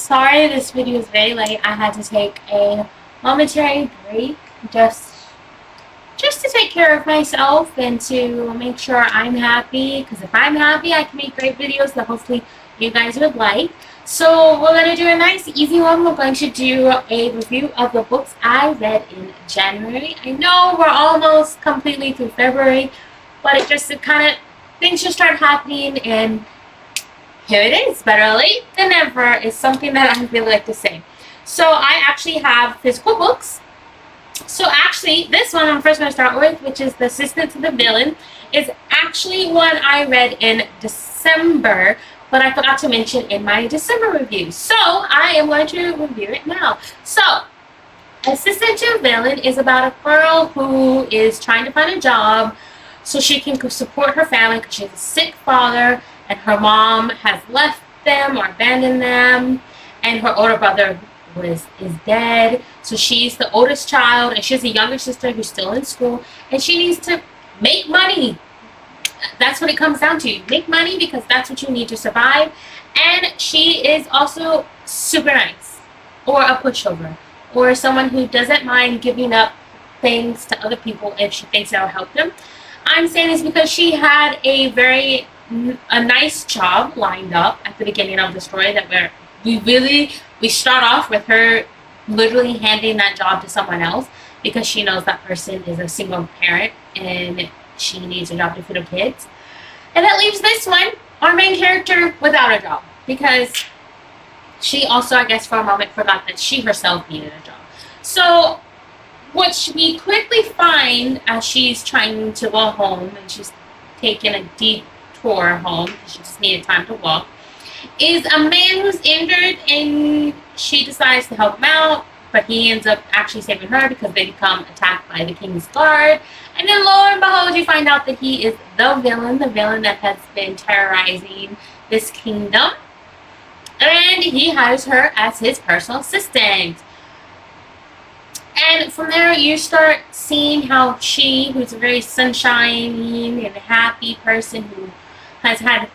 sorry this video is very late. I had to take a momentary break just to take care of myself and to make sure I'm happy, because if I'm happy I can make great videos that hopefully you guys would like. So we're going to do a nice easy one. We're going to do a review of the books I read in January. I know we're almost completely through February, but things just start happening, and here it is. Better late than never is something that I really like to say. So I actually have physical books. So actually, this one I'm first going to start with, which is The Assistant to the Villain, is actually one I read in December, but I forgot to mention in my December review. So I am going to review it now. So Assistant to the Villain is about a girl who is trying to find a job so she can support her family because she has a sick father, and her mom has left them or abandoned them, and her older brother is dead. So she's the oldest child, and she has a younger sister who's still in school, and she needs to make money. That's what it comes down to. Make money because that's what you need to survive. And she is also super nice, or a pushover, or someone who doesn't mind giving up things to other people if she thinks that'll help them. I'm saying this because she had a nice job lined up at the beginning of the story that we start off with her literally handing that job to someone else because she knows that person is a single parent and she needs a job to feed her kids. And that leaves this one, our main character, without a job because she also, I guess, for a moment forgot that she herself needed a job. So what we quickly find as she's trying to go home, and she's taking a detour home because she just needed time to walk, is a man who's injured, and she decides to help him out, but he ends up actually saving her because they become attacked by the King's Guard. And then lo and behold, you find out that he is the villain that has been terrorizing this kingdom, and he hires her as his personal assistant. And from there, you start seeing how she, who's a very sunshiny and happy person who has had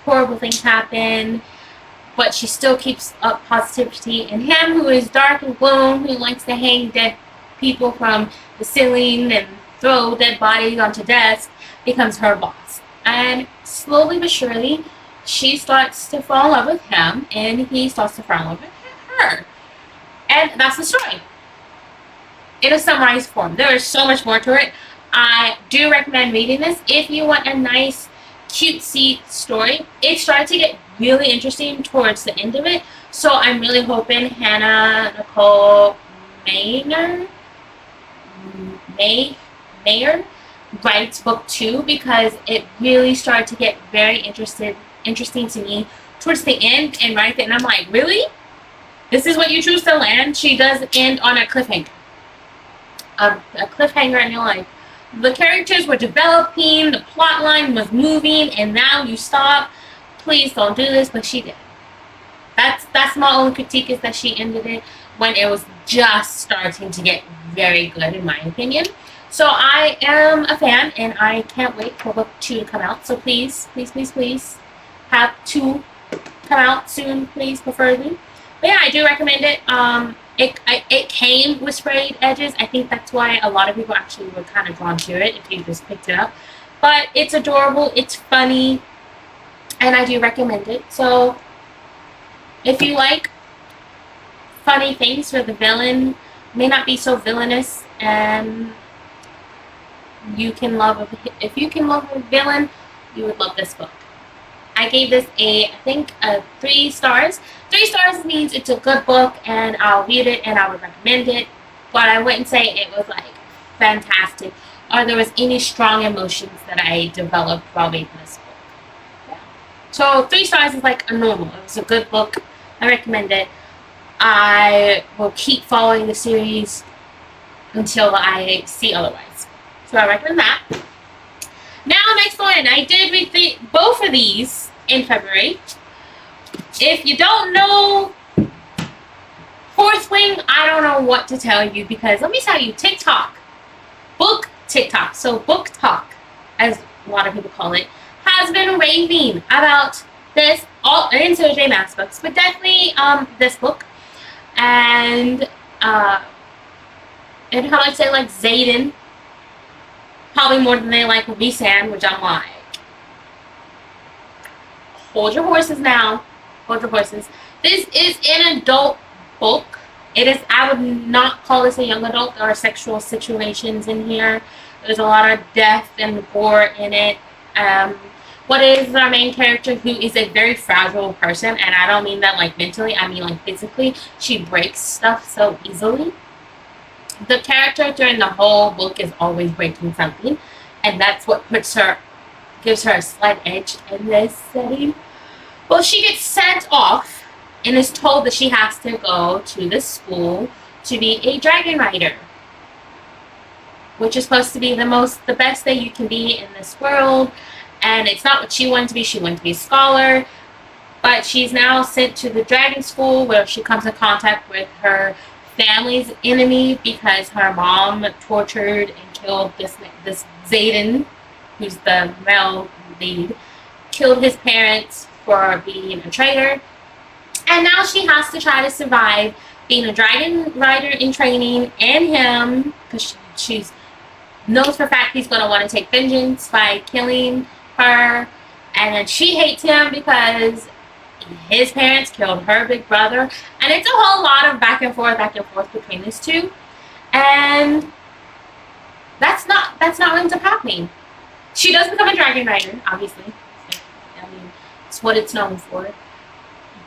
horrible things happen, but she still keeps up positivity, and him, who is dark and gloom, who likes to hang dead people from the ceiling and throw dead bodies onto desks, becomes her boss. And slowly but surely, she starts to fall in love with him, and he starts to fall in love with her. And that's the story in a summarized form. There is so much more to it. I do recommend reading this if you want a nice, cutesy story. It started to get really interesting towards the end of it, so I'm really hoping Hannah Nicole Mayer writes book 2, because it really started to get very interesting to me towards the end, and right then I'm like, really? This is what you choose to land? She does end on a cliffhanger. A cliffhanger, and you're like, the characters were developing, the plot line was moving, and now you stop. Please don't do this, but she did. That's my only critique, is that she ended it when it was just starting to get very good, in my opinion. So I am a fan, and I can't wait for book 2 to come out. So please, please, please, please have 2 come out soon, please, preferably. But yeah, I do recommend it. It came with sprayed edges. I think that's why a lot of people actually were kind of drawn to it if you just picked it up. But it's adorable, it's funny, and I do recommend it. So if you like funny things where the villain may not be so villainous, and if you can love a villain, you would love this book. I gave this I think 3 stars. 3 stars means it's a good book, and I'll read it and I would recommend it, but I wouldn't say it was like fantastic or there was any strong emotions that I developed while reading this book. Yeah. So 3 stars is like a normal. It was a good book. I recommend it. I will keep following the series until I see otherwise. So I recommend that. Now, next one. I did read both of these in February. If you don't know Fourth Wing, I don't know what to tell you, because let me tell you, book TikTok, so book talk, as a lot of people call it, has been raving about this all I didn't say J Maas books, but definitely this book. And and how I say like Zayden, probably more than they like Rhysand, which I'm like, hold your horses now. Hold your horses. This is an adult book. It is, I would not call this a young adult. There are sexual situations in here. There's a lot of death and gore in it. What is our main character, who is a very fragile person, and I don't mean that like mentally, I mean like physically. She breaks stuff so easily. The character during the whole book is always breaking something, and that's what gives her a slight edge in this setting. Well, she gets sent off and is told that she has to go to this school to be a dragon rider, which is supposed to be the best that you can be in this world. And it's not what she wanted to be. She wanted to be a scholar, but she's now sent to the dragon school, where she comes in contact with her family's enemy, because her mom tortured and killed this Zayden, who's the male lead, killed his parents for being a traitor. And now she has to try to survive being a dragon rider in training, and him, because she knows for a fact he's going to want to take vengeance by killing her. And then she hates him because his parents killed her big brother. And it's a whole lot of back and forth between these two. And that's not what ends up happening. She does become a dragon rider, obviously. I mean, it's what it's known for.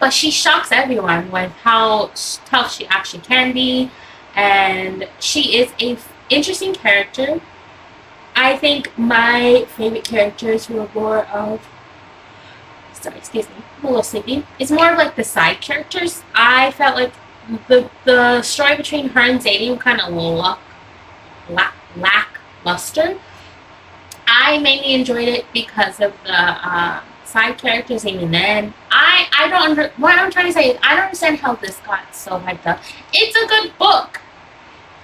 But she shocks everyone with how tough she actually can be. And she is an interesting character. I think my favorite characters were more of, sorry, excuse me, I'm a little sleepy. It's more of like the side characters. I felt like the story between her and Zayden were kind of lackluster. I mainly enjoyed it because of the side characters. Even then, what I'm trying to say is, I don't understand how this got so hyped up. It's a good book.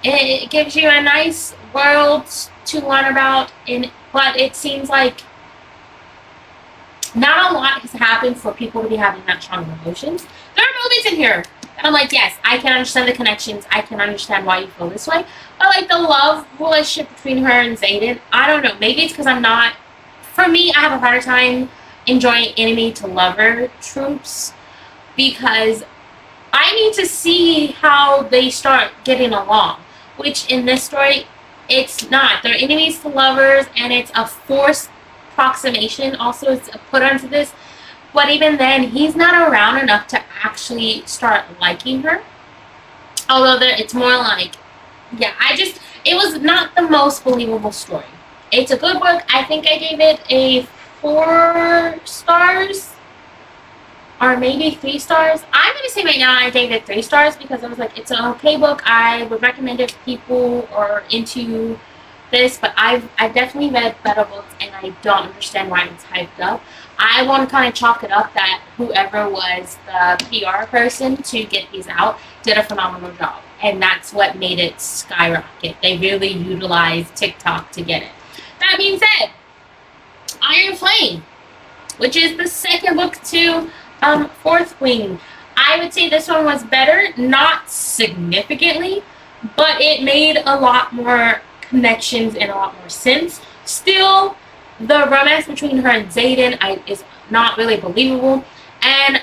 It gives you a nice world to learn about, but it seems like not a lot has happened for people to be having that strong emotions. There are moments in here that I'm like, yes, I can understand the connections. I can understand why you feel this way. But like the love relationship between her and Zayden, I don't know. Maybe it's because for me, I have a harder time enjoying enemy to lover tropes, because I need to see how they start getting along, which in this story, it's not. They're enemies to lovers, and it's a forced approximation. Also, it's put onto this. But even then, he's not around enough to actually start liking her. Although it's more like, yeah, it was not the most believable story. It's a good book. I think I gave it a 4 stars. Or maybe 3 stars. I'm going to say right now I gave it 3 stars, because I was like, it's an okay book. I would recommend it for people who are into this, but I've definitely read better books, and I don't understand why it's hyped up. I want to kind of chalk it up that whoever was the PR person to get these out did a phenomenal job, and that's what made it skyrocket. They really utilized TikTok to get it. That being said, Iron Flame, which is the second book to Fourth Wing. I would say this one was better, not significantly, but it made a lot more connections and a lot more sense. Still, the romance between her and Zayden is not really believable. And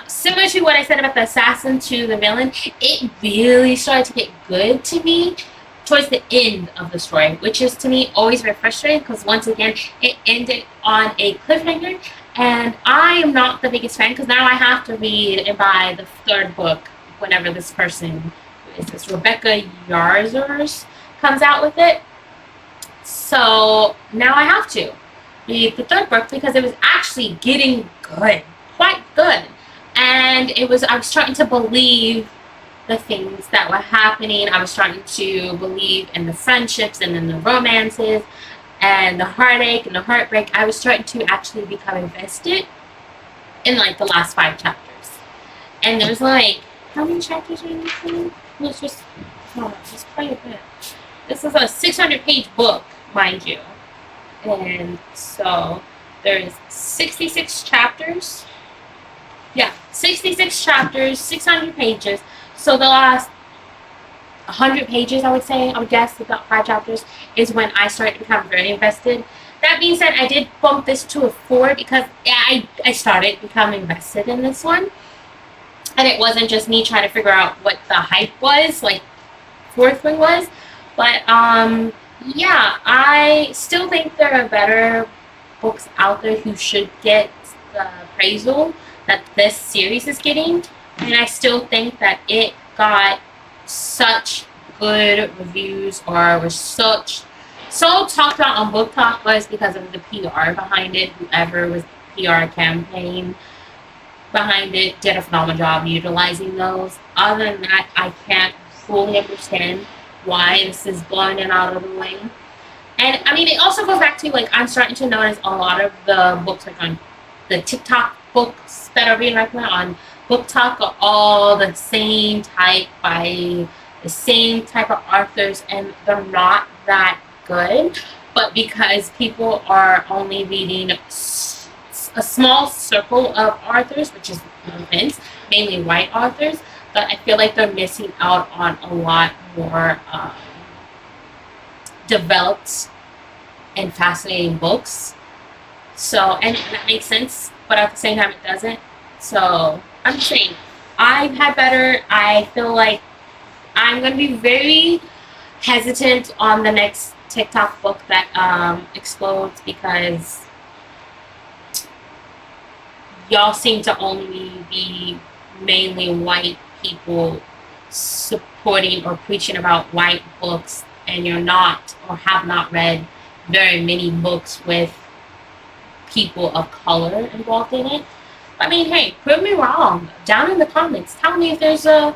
similar to what I said about the assassin to the villain, it really started to get good to me towards the end of the story, which is to me always very frustrating, because once again, it ended on a cliffhanger. And I am not the biggest fan, because now I have to read and buy the 3rd book whenever this person, who is this, Rebecca Yarros, comes out with it. So now I have to read the 3rd book, because it was actually getting good, quite good. And I was starting to believe the things that were happening. I was starting to believe in the friendships and in the romances and the heartache and the heartbreak. I was starting to actually become invested in like the last 5 chapters. And there was like, how many chapters are in this thing? It was just quite a bit. This is a 600-page book, mind you. And so there's 66 chapters. 66 chapters, 600 pages. So the last 100 pages, I would say, I would guess, about 5 chapters, is when I started to become very invested. That being said, I did bump this to a 4 because I started becoming invested in this one. And it wasn't just me trying to figure out what the hype was, like fourth one was. But yeah, I still think there are better books out there who should get the appraisal that this series is getting. And I still think that it got such good reviews, or was so talked about on Book Talk, was because of the PR behind it. Whoever was the PR campaign behind it did a phenomenal job utilizing those. Other than that, I can't fully understand why this is blowing it out of the way. And I mean, it also goes back to, like, I'm starting to notice a lot of the books, like on the TikTok books that are being recommended on Book Talk, are all the same type by the same type of authors, and they're not that good. But because people are only reading a small circle of authors, which is no offense, mainly white authors, but I feel like they're missing out on a lot more developed and fascinating books. So, and that makes sense, but at the same time, it doesn't. So, I'm just saying, I've had better. I feel like I'm going to be very hesitant on the next TikTok book that explodes, because y'all seem to only be mainly white people supporting or preaching about white books, and you're not, or have not read very many books with people of color involved in it. I mean, hey, prove me wrong. Down in the comments, tell me if there's a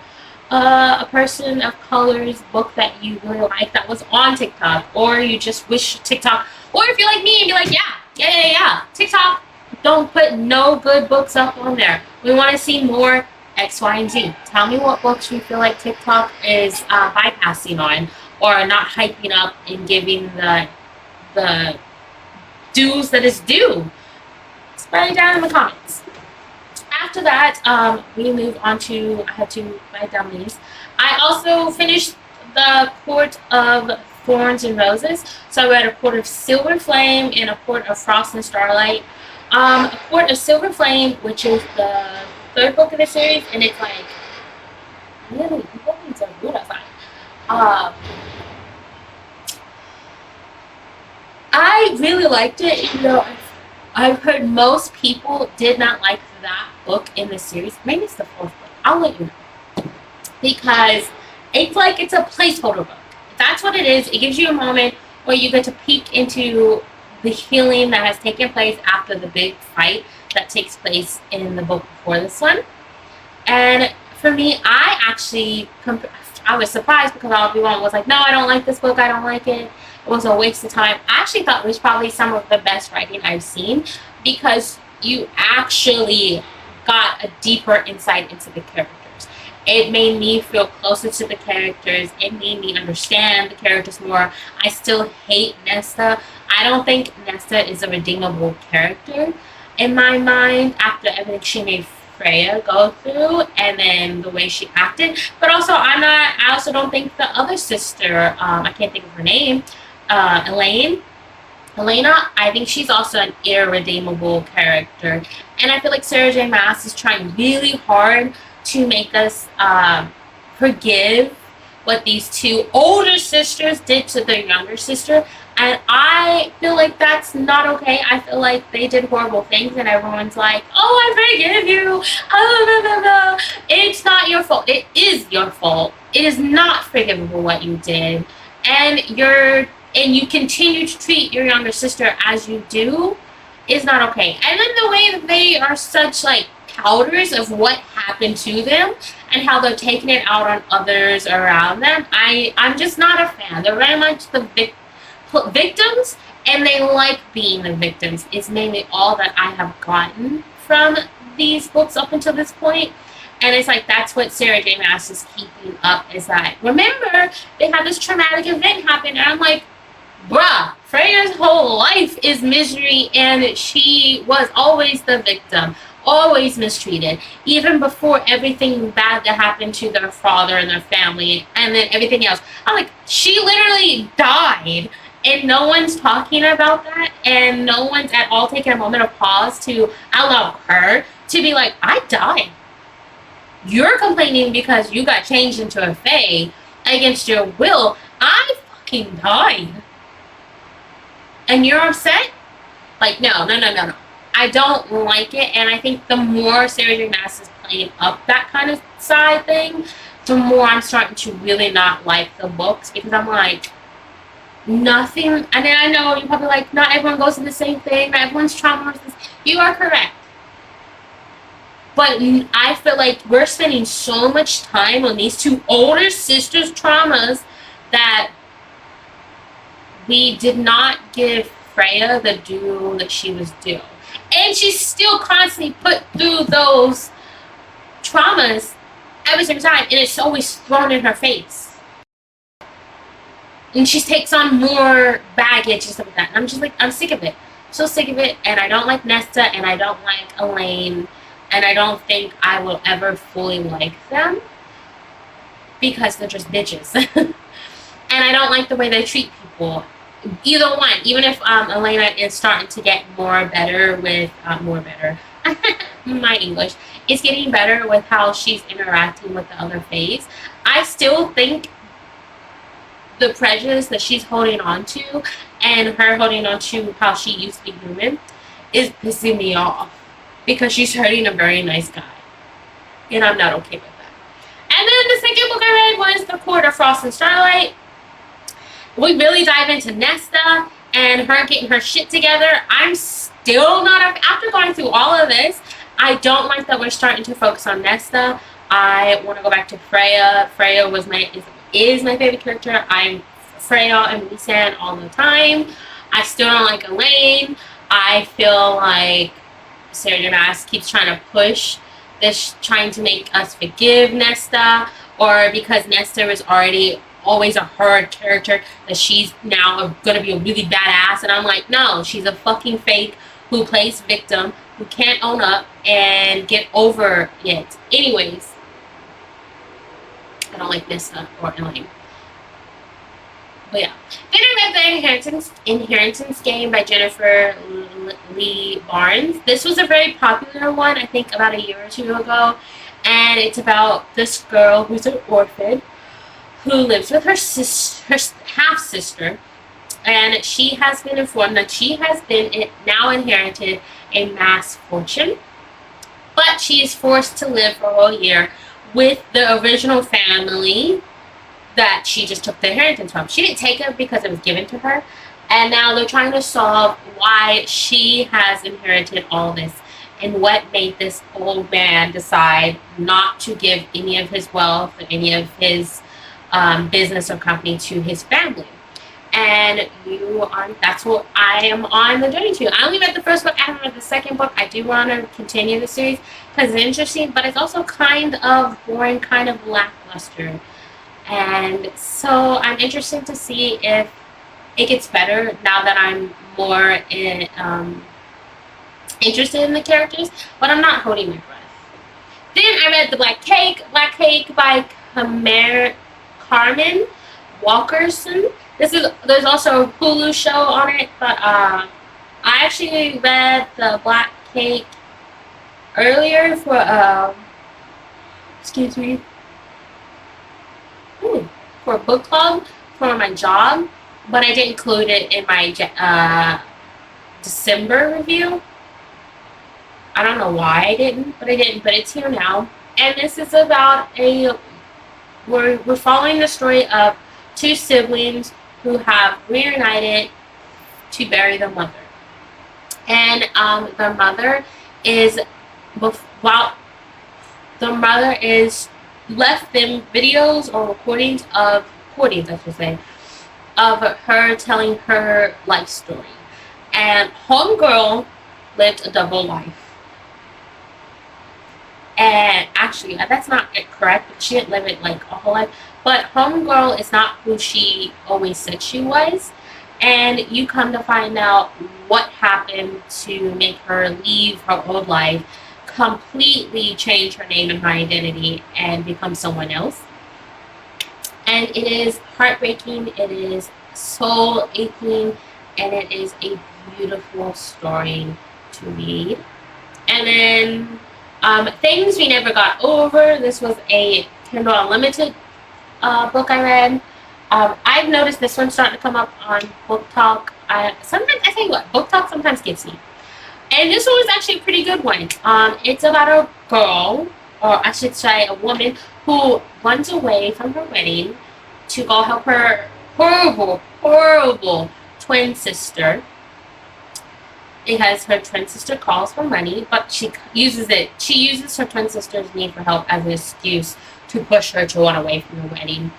person of color's book that you really like that was on TikTok, or you just wish TikTok, or if you're like me and be like, yeah, TikTok, don't put no good books up on there. We want to see more X, Y, and Z. Tell me what books you feel like TikTok is bypassing on, or not hyping up and giving the dues that is due. Spread it down in the comments. After that, we moved on to, I had to write down these. I also finished the Court of Thorns and Roses. So I read A Court of Silver Flame and A Court of Frost and Starlight. A Court of Silver Flame, which is the third book in the series, and it's like, really, people need to read outside. I really liked it. You know, I've heard most people did not like that book in the series. Maybe it's the fourth book. I'll let you know. Because it's like it's a placeholder book. That's what it is. It gives you a moment where you get to peek into the healing that has taken place after the big fight that takes place in the book before this one. And for me, I was surprised, because everyone was like, no, I don't like this book, I don't like it. It was a waste of time. I actually thought it was probably some of the best writing I've seen, because you actually got a deeper insight into the characters. It made me feel closer to the characters. It made me understand the characters more. I still hate Nesta. I don't think Nesta is a redeemable character in my mind after everything she made Freya go through, and then the way she acted. But also, I also don't think the other sister, I can't think of her name, Elena, I think she's also an irredeemable character. And I feel like Sarah J. Maas is trying really hard to make us forgive what these two older sisters did to their younger sister. And I feel like that's not okay. I feel like they did horrible things, and everyone's like, oh, I forgive you. Oh, it's not your fault. It is your fault. It is not forgivable what you did. And you continue to treat your younger sister as you do is not okay. And then the way that they are such, like, powders of what happened to them and how they're taking it out on others around them, I'm just not a fan. They're very much the victims, and they like being the victims. It's mainly all that I have gotten from these books up until this point. And it's like, that's what Sarah J. Maas is keeping up, is that, remember, they had this traumatic event happen, and I'm like, bruh, Freya's whole life is misery, and she was always the victim. always mistreated, even before everything bad that happened to their father and their family, and then everything else. I'm like, she literally died, and no one's talking about that, and no one's at all taking a moment of pause to allow her to be like, I died. You're complaining because you got changed into a fae against your will. I fucking died. And you're upset? Like, no. I don't like it, and I think the more Sarah J. Maas is playing up that kind of side thing, the more I'm starting to really not like the books, because I'm like, nothing, and then I know you're probably like, not everyone goes through the same thing, not everyone's trauma. You are correct. But I feel like we're spending so much time on these two older sisters' traumas that we did not give Freya the due that she was due. And she's still constantly put through those traumas every single time, and it's always thrown in her face. And she takes on more baggage and stuff like that. And I'm just like, I'm sick of it. I'm so sick of it, and I don't like Nesta, and I don't like Elaine, and I don't think I will ever fully like them because they're just bitches. And I don't like the way they treat people. Either one, even if Elena is starting to get more better with my English is getting better with how she's interacting with the other fays, I still think the prejudice that she's holding on to and her holding on to how she used to be human is pissing me off, because she's hurting a very nice guy, and I'm not okay with that. And then the second book I read was The Court of Frost and Starlight. We really dive into Nesta and her getting her shit together. I'm still not, after going through all of this, I don't like that we're starting to focus on Nesta. I want to go back to Freya. Freya is my favorite character. I'm Freya and Missandei all the time. I still don't like Elaine. I feel like Sarah J. Maas keeps trying to push this, trying to make us forgive Nesta, or because Nesta is always a hard character, that she's now going to be a really badass. And I'm like, no, she's a fucking fake who plays victim, who can't own up and get over it. Anyways, I don't like Nesta or Elaine. But yeah. Then I read The Inheritance Game by Jennifer Lee Barnes. This was a very popular one, I think about a year or two ago. And it's about this girl who's an orphan who lives with her half-sister, and she has been informed that she has now inherited a mass fortune, but she is forced to live for a whole year with the original family that she just took the inheritance from. She didn't take it because it was given to her, and now they're trying to solve why she has inherited all this and what made this old man decide not to give any of his wealth or any of his business or company to his family. And that's what I am on the journey to. I only read the first book, I haven't read the second book. I do want to continue the series because it's interesting, but it's also kind of boring, kind of lackluster. And so I'm interested to see if it gets better now that I'm more interested in the characters, but I'm not holding my breath. Then I read The Black Cake by Carmen Walkerson. There's also a Hulu show on it, but I actually read The Black Cake earlier for for a book club for my job, but I didn't include it in my December review. I don't know why I didn't, but I didn't. But it's here now, and this is about we're following the story of two siblings who have reunited to bury their mother. And their mother is left them videos or recordings, I should say, of her telling her life story. And homegirl lived a double life. And actually, that's not correct. She didn't live it like a whole life. But homegirl is not who she always said she was. And you come to find out what happened to make her leave her old life, completely change her name and her identity and become someone else. And it is heartbreaking, it is soul aching, and it is a beautiful story to read. And then Things We Never Got Over. This was a Kindle Unlimited book I read. I've noticed this one starting to come up on Book Talk. Sometimes, I tell you what, Book Talk sometimes gets me. And this one was actually a pretty good one. It's about a girl, or I should say a woman, who runs away from her wedding to go help her horrible twin sister, because her twin sister calls for money, but she uses her twin sister's need for help as an excuse to push her to run away from the wedding.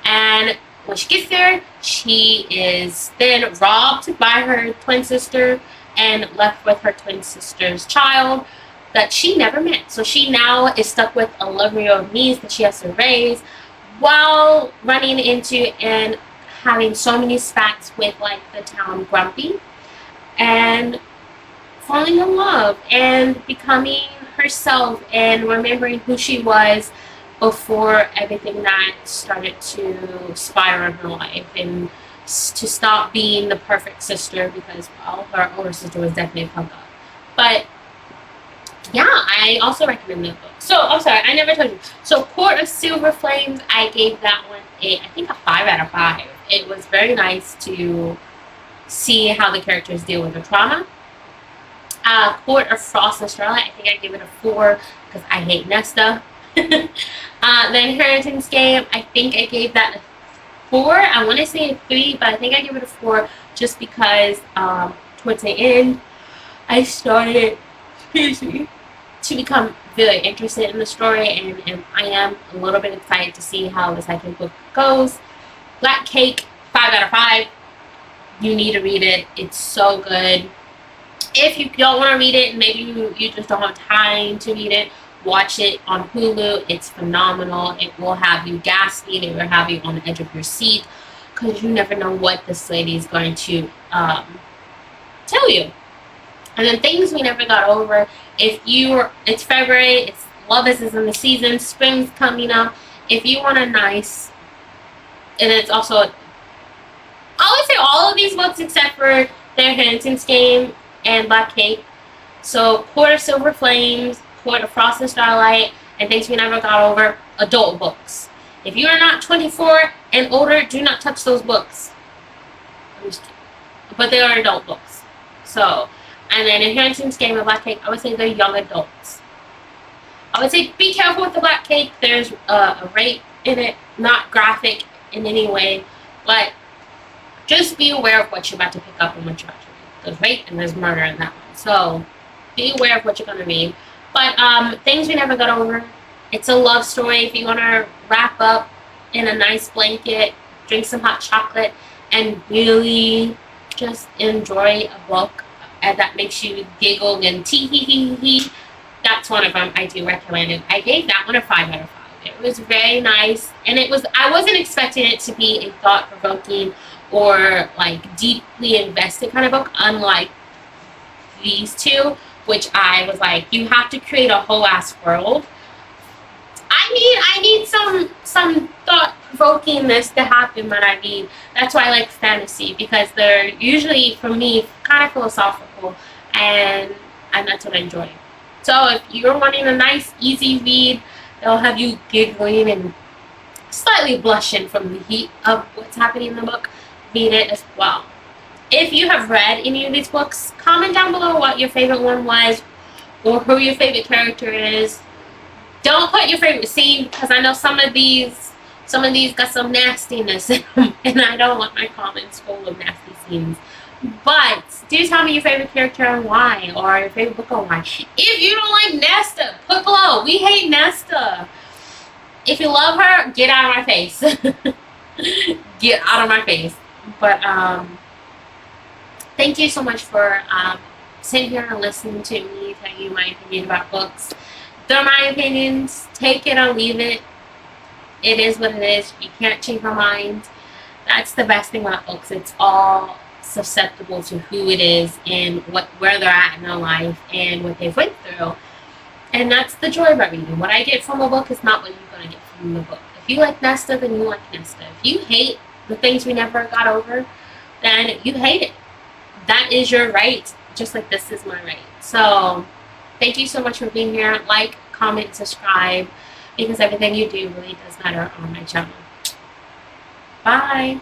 And when she gets there, she is then robbed by her twin sister and left with her twin sister's child that she never met. So she now is stuck with 11-year-old niece that she has to raise, while running into and having so many spats with like the town grumpy, and falling in love and becoming herself and remembering who she was before everything that started to spiral in her life, and to stop being the perfect sister, because, well, her older sister was definitely a punk up. But yeah, I also recommend that book. So, I'm sorry, I never told you. So, Court of Silver Flames, I gave that one I think a 5 out of 5. It was very nice to see how the characters deal with the trauma. Court of Frost and Starlight, I think I gave it a 4 because I hate Nesta. The Inheritance Game, I think I gave that a 4. I want to say a 3, but I think I gave it a 4 just because towards the end I started to become very interested in the story, and I am a little bit excited to see how the second book goes. Black Cake, 5 out of 5. You need to read it. It's so good. If you don't want to read it, maybe you just don't have time to read it, watch it on Hulu. It's phenomenal. It will have you gasping. It will have you on the edge of your seat, because you never know what this lady is going to tell you. And then Things We Never Got Over. It's February. It's Love is in the season. Spring's coming up. If you want a nice, and it's also, I would say all of these books except for The Inheritance Game and Black Cake. So Court of Silver Flames, Court of Frost and Starlight, and Things We Never Got Over, adult books. If you are not 24 and older, do not touch those books. But they are adult books. So, and then Inheritance Game and Black Cake, I would say they're young adults. I would say be careful with the Black Cake. There's a rape in it, not graphic in any way, but just be aware of what you're about to pick up and what you're about to read. There's rape and there's murder in that one. So be aware of what you're going to read. But Things We Never Got Over, it's a love story. If you want to wrap up in a nice blanket, drink some hot chocolate, and really just enjoy a book that makes you giggle and tee-hee-hee-hee, that's one of them I do recommend it. I gave that one a 5 out of 5. It was very nice, and I wasn't expecting it to be a thought-provoking or like deeply invested kind of book, unlike these two, which I was like, you have to create a whole ass world. I need some thought-provokingness to happen when I read. That's why I like fantasy, because they're usually, for me, kind of philosophical, and that's what I enjoy. So if you're wanting a nice, easy read, they'll have you giggling and slightly blushing from the heat of what's happening in the book, read it as well. If you have read any of these books, comment down below what your favorite one was, or who your favorite character is. Don't put your favorite scene, because I know some of these got some nastiness in them, and I don't want my comments full of nasty scenes. But do tell me your favorite character and why, or your favorite book and why. If you don't like Nesta, put below. We hate Nesta. If you love her, get out of my face. Get out of my face. But thank you so much for sitting here and listening to me tell you my opinion about books. They're my opinions. Take it or leave it. It is what it is. You can't change my mind. That's the best thing about books. It's all susceptible to who it is and where they're at in their life and what they've went through. And that's the joy about reading. What I get from a book is not what you're going to get from the book. If you like Nesta, then you like Nesta. If you hate the things we never got over, then you hate it. That is your right, just like this is my right. So thank you so much for being here. Like, comment, subscribe, because everything you do really does matter on my channel. Bye.